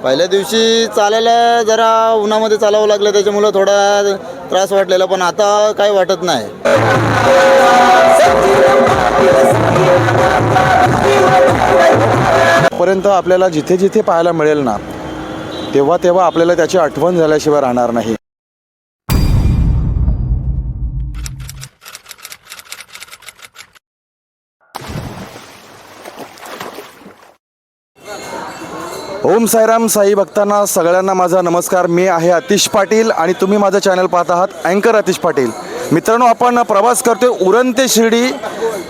पहिल्या दिवशी चालायला जरा उन्हामध्ये चालावं लागलं, त्याच्यामुळं थोडा त्रास वाटलेला, पण आता काही वाटत नाही. पर्यंत आपल्याला जिथे जिथे पाहायला मिळेल ना, तेव्हा तेव्हा आपल्याला त्याची आठवण झाल्याशिवाय राहणार नाही. ओम साईराम साई भक्तांना सगळ्यांना माझा नमस्कार. मी आहे आतिश पाटील आणि तुम्ही माझं चॅनल पाहत आहात अँकर आतिश पाटील. मित्रांनो, आपण प्रवास करतोय उरण ते शिर्डी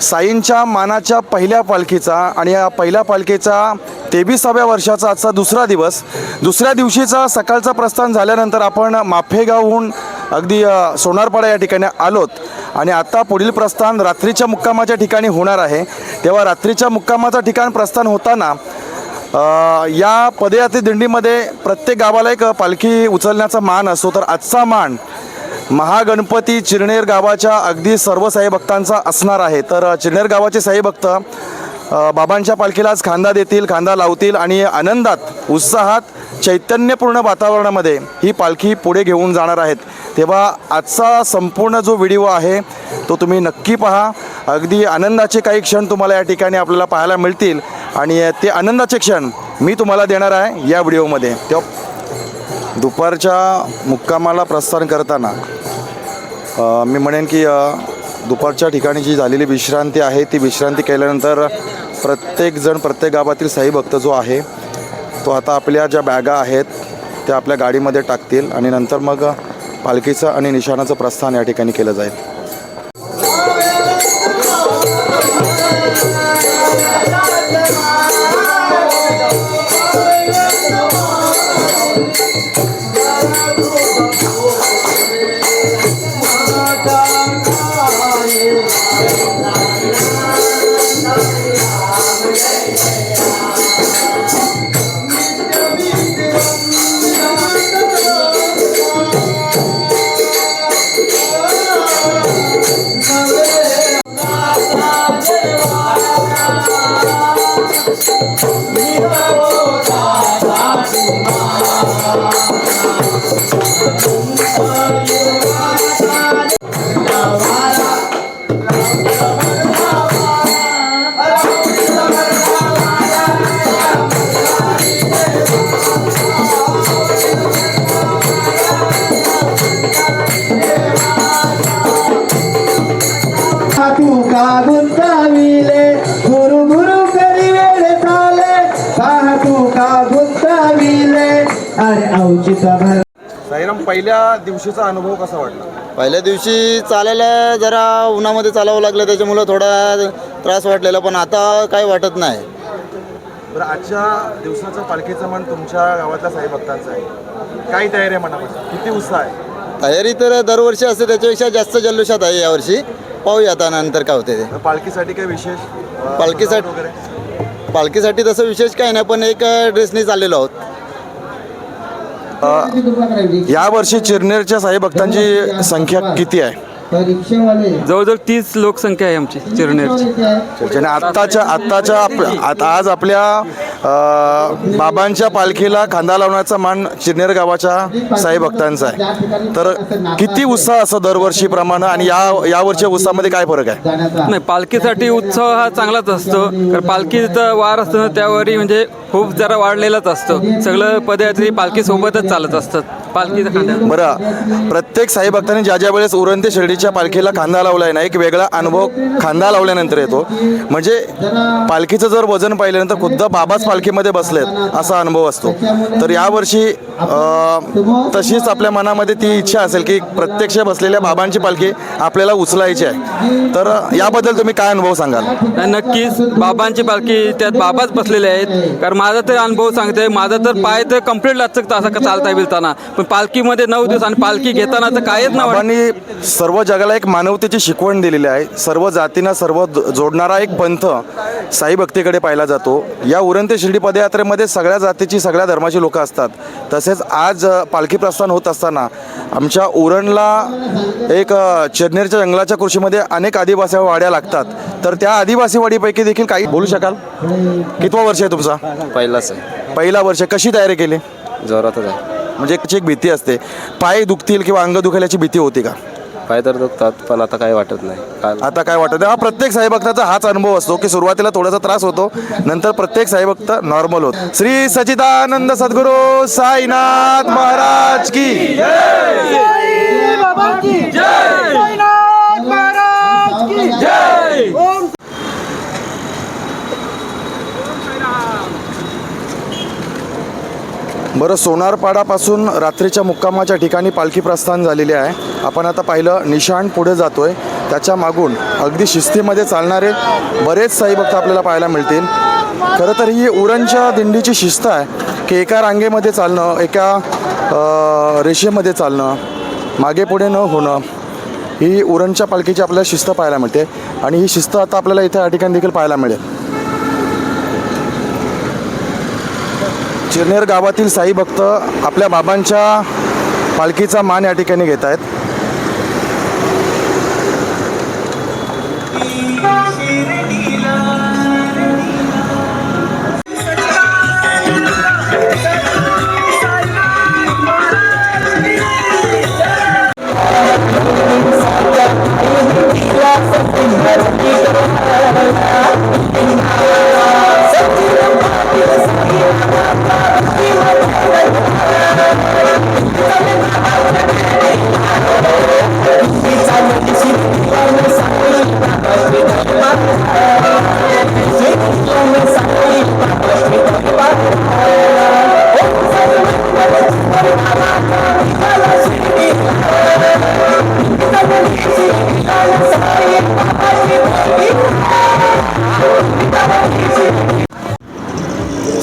साईंच्या मानाच्या पहिल्या पालखीचा, आणि या पहिल्या पालखीचा 23व्या वर्षाचा आजचा दुसरा दिवस. दुसऱ्या दिवशीचा सकाळचा प्रस्थान झाल्यानंतर आपण माफेगावहून अगदी सोनारपाडा या ठिकाणी आलोत आणि आता पुढील प्रस्थान रात्रीच्या मुक्कामाच्या ठिकाणी होणार आहे. तेव्हा रात्रीच्या मुक्कामाचं ठिकाण प्रस्थान होताना या पदयात्री दिंडीमध्ये प्रत्येक गावाला एक पालखी उचलण्याचा मान असतो. तर आजचा मान महागणपती चिरनेर गावाच्या अगदी सर्व साई भक्तांचा असणार आहे. तर चिरनेर गावाचे साई भक्त बाबांच्या पालखीला आज खांदा देतील, खांदा लावतील आणि आनंदात, उत्साहात, चैतन्यपूर्ण वातावरणामध्ये ही पालखी पुढे घेऊन जाणार आहेत. तेव्हा आजचा संपूर्ण जो व्हिडिओ आहे तो तुम्ही नक्की पहा. अगदी आनंदाचे काही क्षण तुम्हाला या ठिकाणी आपल्याला पाहायला मिळतील आणि ते आनंदाचे क्षण मी तुम्हाला देणार आहे या व्हिडिओमध्ये. तेव्हा दुपारच्या मुक्कामाला प्रस्थान करताना मी म्हणेन की दुपारच्या ठिकाणी जी झालेली विश्रांती आहे ती विश्रांती केल्यानंतर प्रत्येकजण, प्रत्येक गावातील साई भक्त जो आहे तो आता आपल्या ज्या बॅगा आहेत त्या आपल्या गाडीमध्ये टाकतील आणि नंतर मग पालखीचं आणि निशाणाचं प्रस्थान या ठिकाणी केलं जाईल. साईराम, पहिल्या दिवशीचा अनुभव कसा वाटला? पहिल्या दिवशी चालायला जरा उन्हामध्ये चालावं लागलं, त्याच्यामुळं थोडा त्रास वाटलेला, पण आता काही वाटत नाही. बरं, आजच्या दिवसाचं पालखीचं मन तुमच्या गावातल्या साई भक्तांचं आहे, काय तयारी आहे मनापासून, किती उत्साह आहे? तयारी तर दरवर्षी असते, त्याच्यापेक्षा जास्त जल्लोषात आहे यावर्षी. पाहूया आता नंतर काय होते ते. पालखीसाठी काही विशेष पालखीसाठी तसं विशेष काही नाही, पण एक ड्रेसने चाललेलो आहोत. यावर्षी चिरनेरच्या साई भक्तांची संख्या किती आहे? जवळजवळ 30 लोकसंख्या आहे आमची चिरनेरची. आज आपल्या बाबांच्या पालखीला खांदा लावण्याचा मान चिरनेर गावाच्या साई भक्तांचा आहे. तर किती उत्साह असतो दरवर्षीप्रमाणे आणि यावर्षी उत्साहामध्ये काय फरक आहे? नाही, पालखीसाठी उत्सव हा चांगलाच असतो, कारण पालखीचा वार असतो ना त्यावेळी म्हणजे खूप जरा वाढलेलाच असतो. सगळं पदयात्री पालखी सोबतच चालत असतात. पालखीचा खांदा बरं, प्रत्येक साई भक्तांनी ज्या वेळेस उरण ते शिर्डीच्या पालखीला खांदा लावलाय ना, एक वेगळा अनुभव खांदा लावल्यानंतर येतो. म्हणजे पालखीचं जर वजन पाहिल्यानंतर खुद्द बाबाच पालखीमध्ये बसलेत असा अनुभव असतो. तर यावर्षी तशीच आपल्या मनामध्ये ती इच्छा असेल की प्रत्यक्ष बसलेल्या बाबांची पालखी आपल्याला उचलायची आहे. तर याबद्दल तुम्ही काय अनुभव सांगाल? नक्कीच बाबांची पालखी, त्यात बाबाच बसलेले आहेत. कारण माझा तर अनुभव सांगते, माझा तर पाय तर कम्प्लीट लचकता असं चालता बिलताना, पण पालखीमध्ये 9 दिवस आणि पालखी घेताना तर कायच ना बाबांनी सर्व जगाला एक मानवतेची शिकवण दिलेली आहे. सर्व जातींना जोडणारा एक पंथ साई भक्तीकडे पाहिला जातो. या उरण ते शिर्डी पदयात्रेमध्ये सगळ्या जातीची सगळ्या धर्माची लोक असतात. तसेच आज पालखी प्रस्थान होत असताना आमच्या उरणला एक चिरनेरच्या जंगलाच्या कृषीमध्ये अनेक आदिवासी वाड्या लागतात. तर त्या आदिवासी वाडीपैकी देखील काही बोलू शकाल? कितवा वर्ष आहे तुमचा? पहिलाच आहे. पहिला वर्ष. कशी तयारी केली? जोरातच आहे. म्हणजे त्याची एक भीती असते, पाय दुखतील किंवा अंग दुखेल याची भीती होती का? पाय तर दुखतात पण आता काही वाटत नाही. काल आता काय वाटत? हा प्रत्येक साईभक्ताचा हाच अनुभव असतो की सुरुवातीला थोडासा त्रास होतो, नंतर प्रत्येक साईभक्त नॉर्मल होतो. श्री सच्चिदानंद सद्गुरू साईनाथ महाराज की बरं, सोनारपाडापासून रात्रीच्या मुक्कामाच्या ठिकाणी पालखी प्रस्थान झालेली आहे. आपण आता पाहिलं निशाण पुढे जातोय, त्याच्या मागून अगदी शिस्तीमध्ये चालणारे बरेच साईभक्त आपल्याला पाहायला मिळतील. खरं तर ही उरणच्या दिंडीची शिस्त आहे की एका रांगेमध्ये चालणं, एका रेषेमध्ये चालणं, मागे पुढे न होणं, ही उरणच्या पालखीची आपल्याला शिस्त पाहायला मिळते. आणि ही शिस्त आता आपल्याला इथे या ठिकाणी देखील पाहायला मिळेल. चिरनेर गावातील साई भक्त आपल्या बाबांच्या पालखीचा मान या ठिकाणी घेत आहेत.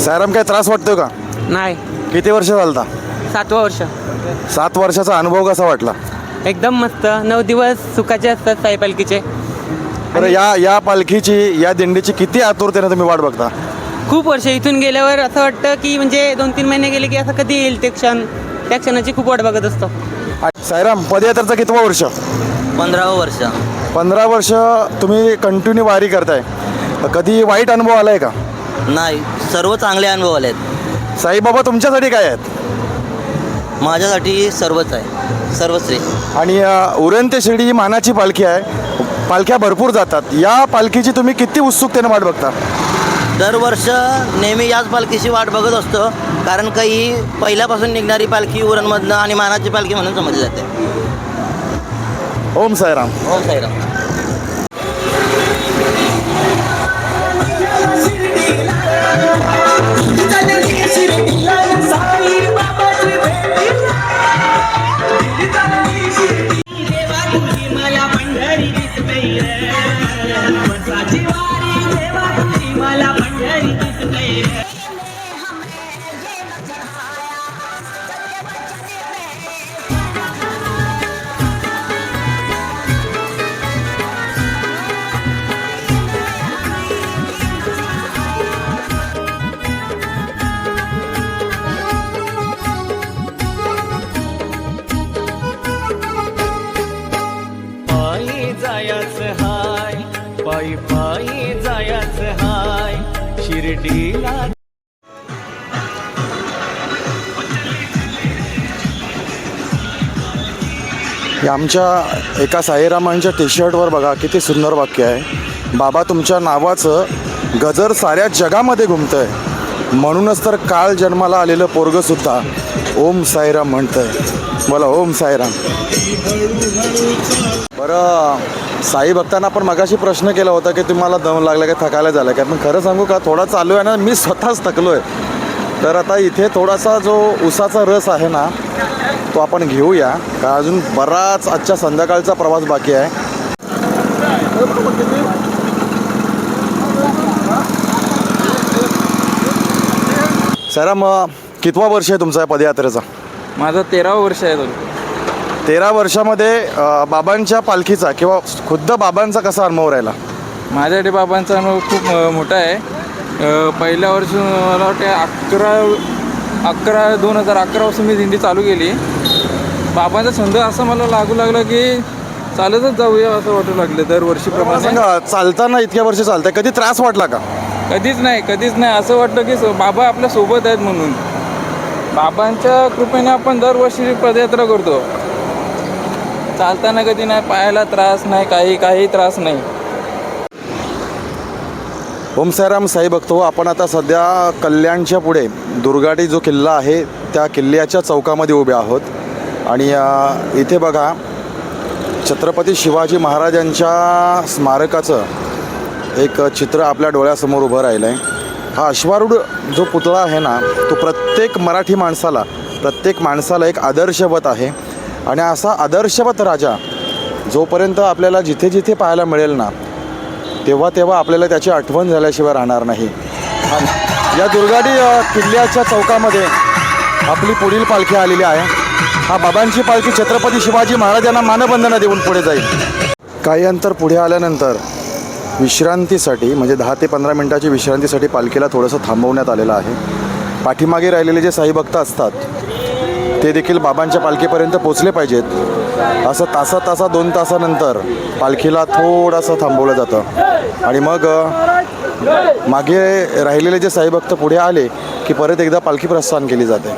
सायराम, काय त्रास वाटतोय का? नाही. किती वर्ष चालता? 7वं वर्ष. 7 वर्षाचा अनुभव कसा वाटला? एकदम मस्त. 9 दिवस सुखाचे असतात साई पालखीचे. बरं, या पालखीची, या दिंडीची किती आतुरतेने तुम्ही वाट बघता? खूप वर्ष इथून गेल्यावर असं वाटतं की म्हणजे 2-3 महिने गेले की असं कधी येईल ते क्षण. त्या क्षणाची खूप वाट बघत असतो. सायराम, पदयात्रेचं कितवं वर्ष? 15वं वर्ष. 15 वर्ष तुम्ही कंटिन्यू वारी करताय. कधी वाईट अनुभव आलाय का? नाही, सर्व चांगले अनुभव आले आहेत. साईबाबा तुमच्यासाठी काय आहेत? माझ्यासाठी सर्वच आहे, सर्वश्री. आणि उरण ते शिर्डी ही मानाची पालखी आहे. पालख्या भरपूर जातात. या पालखीची तुम्ही किती उत्सुकतेने वाट बघता? दरवर्ष नेहमी याच पालखीची वाट बघत असतो, कारण काही पहिल्यापासून निघणारी पालखी उरणमधनं आणि मानाची पालखी म्हणून समजली जाते. ओम साईराम. ओम साईराम. पायी जायचं हाय शिर्डीला. आमच्या एका साईरामांच्या टी शर्टवर बघा किती सुंदर वाक्य आहे. बाबा तुमच्या नावाचं गजर साऱ्या जगामध्ये घुमतंय, म्हणूनच तर काळ जन्माला आलेलं पोरगंसुद्धा ओम साईराम म्हणतंय. बोला ओम साईराम. बरं, साई भक्तांना आपण मगाशी प्रश्न केला होता की तुम्हाला दम लागला काय, थकायला झालं काय? पण खरं सांगू का, थोडा चालू आहे ना, मी स्वतःच थकलो आहे. तर आता इथे थोडासा जो उसाचा रस आहे ना, तो आपण घेऊया, का अजून बराच आजच्या संध्याकाळचा प्रवास बाकी आहे. साईराम, कितवा वर्ष आहे तुमचा या पदयात्रेचा? माझं 13वं वर्ष आहे अजून. 13 वर्षामध्ये बाबांच्या पालखीचा किंवा खुद्द बाबांचा कसा अनुभव राहिला? माझ्यासाठी बाबांचा अनुभव खूप मोठा आहे. पहिल्या वर्षी मला वाटते 2011पासून मी दिंडी चालू केली. बाबांचा छंद असं मला लागू लागला की चालतच जाऊया असं वाटू लागलं दरवर्षीप्रमाणे. सांगा, चालताना इतक्या वर्ष चालतंय, कधी त्रास वाटला का? कधीच नाही असं वाटलं की बाबा आपल्या सोबत आहेत म्हणून. बाबांच्या कृपेने आपण दरवर्षी पदयात्रा करतो. चालताना कधी नाही, पायाला त्रास नाही, काही त्रास नाही. ओम साईराम साई भक्त हो. आपण आता सध्या कल्याणच्या पुढे दुर्गाटी जो किल्ला आहे त्या किल्ल्याच्या चौकामध्ये उभे आहोत आणि इथे बघा छत्रपती शिवाजी महाराजांच्या स्मारकाचं एक चित्र आपल्या डोळ्यासमोर उभं राहिलं आहे. हा अश्वारूढ जो पुतळा आहे ना, तो प्रत्येक मराठी माणसाला एक आदर्शवत आहे आणि असा आदर्शवत राजा जोपर्यंत आपल्याला जिथे जिथे पाहायला मिळेल ना, तेव्हा आपल्याला त्याची आठवण झाल्याशिवाय राहणार नाही. या दुर्गाटी किल्ल्याच्या चौकामध्ये आपली पुढील पालखी आलेली आहे. हा बाबांची पालखी छत्रपती शिवाजी महाराजांना मानवंदना देऊन पुढे जाईल. काही अंतर पुढे आल्यानंतर विश्रांतीसाठी म्हणजे 10 ते 15 मिनटाची विश्रांतीसाठी पालखीला थोडंसं थांबवण्यात आलेलं आहे. पाठीमागे राहिलेले जे साई भक्त असतात ते देखील बाबांच्या पालखीपर्यंत पोचले पाहिजेत. असं तासा 2 तासानंतर पालखीला थोडंसं थांबवलं जातं आणि मग मागे राहिलेले जे साई भक्त पुढे आले की परत एकदा पालखी प्रस्थान केली जाते.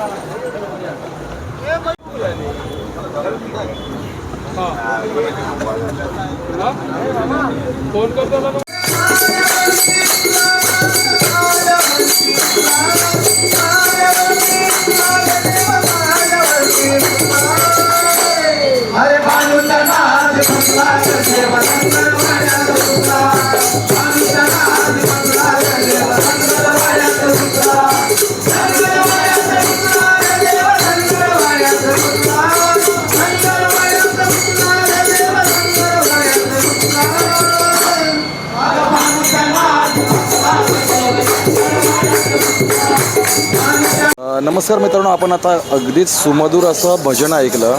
नमस्कार मित्रांनो, आपण आता अगदीच सुमधुर असं भजन ऐकलं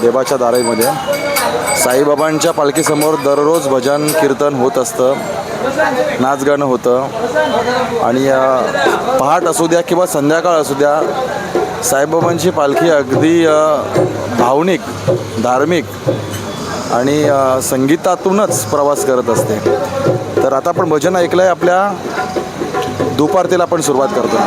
देवाच्या दाराईमध्ये. साईबाबांच्या पालखीसमोर दररोज भजन कीर्तन होत असतं, नाचगाणं होतं आणि पहाट असू द्या किंवा संध्याकाळ असू द्या, साईबाबांची पालखी अगदी भावनिक, धार्मिक आणि संगीतातूनच प्रवास करत असते. तर आता आपण भजन ऐकलं आहे, आपल्या दुपारतीला आपण सुरुवात करतो.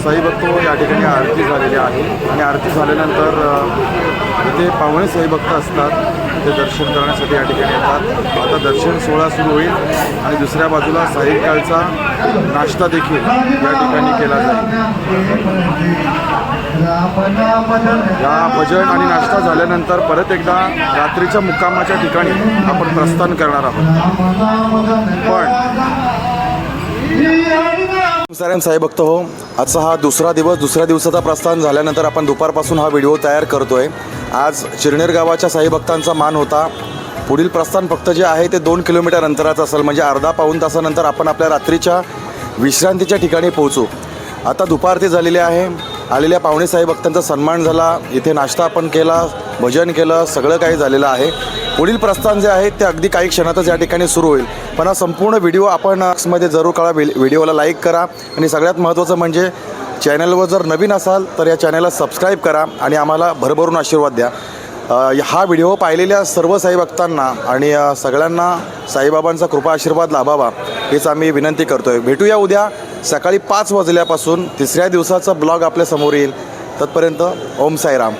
साई भक्त या ठिकाणी आरती झालेली आहे आणि आरती झाल्यानंतर इथे पाहुणे साई भक्त असतात ते दर्शन करण्यासाठी या ठिकाणी येतात. आता दर्शन सोहळा सुरू होईल आणि दुसऱ्या बाजूला सायंकाळचा नाश्ता देखील या ठिकाणी केला जाईल. या भजन आणि नाश्ता झाल्यानंतर परत एकदा रात्रीच्या मुक्कामाच्या ठिकाणी आपण प्रस्थान करणार आहोत. पण सायराम साई भक्त हो, आजचा हा दुसरा दिवसाचा प्रस्थान झाल्यानंतर आपण दुपारपासून हा व्हिडिओ तयार करतोय. आज चिरनेर गावाच्या साई भक्तांचा मान होता. पुढील प्रस्थान फक्त जे आहे ते 2 किलोमीटर अंतराचं असेल, म्हणजे अर्धा पाऊण तासानंतर आपण आपल्या रात्रीच्या विश्रांतीच्या ठिकाणी पोहोचू. आता दुपारती झालेली आहे. आलेल्या पाहुणे साई भक्तांचा सन्मान झाला, इथे नाश्ता आपण केला, भजन केलं, सगळं काही झालेलं आहे. पुढील प्रस्थान जे आहे ते अगदी काही क्षणातच या ठिकाणी सुरू होईल. पण हा संपूर्ण व्हिडिओ आपण मध्ये जरूर कळा. व्हिडिओला लाईक करा आणि सगळ्यात महत्त्वाचं म्हणजे चॅनलवर जर नवीन असाल तर या चॅनलला सबस्क्राईब करा आणि आम्हाला भरभरून आशीर्वाद द्या. हा व्हिडिओ पाहिलेल्या सर्व साई भक्तांना आणि सगळ्यांना साईबाबांचा कृपा आशीर्वाद लाभावा हेच आम्ही विनंती करतोय. भेटूया उद्या सकाळी 5 वाजल्यापासून. तिसऱ्या दिवसाचा ब्लॉग आपल्या समोर येईल. तत्पर्यंत ओम साईराम.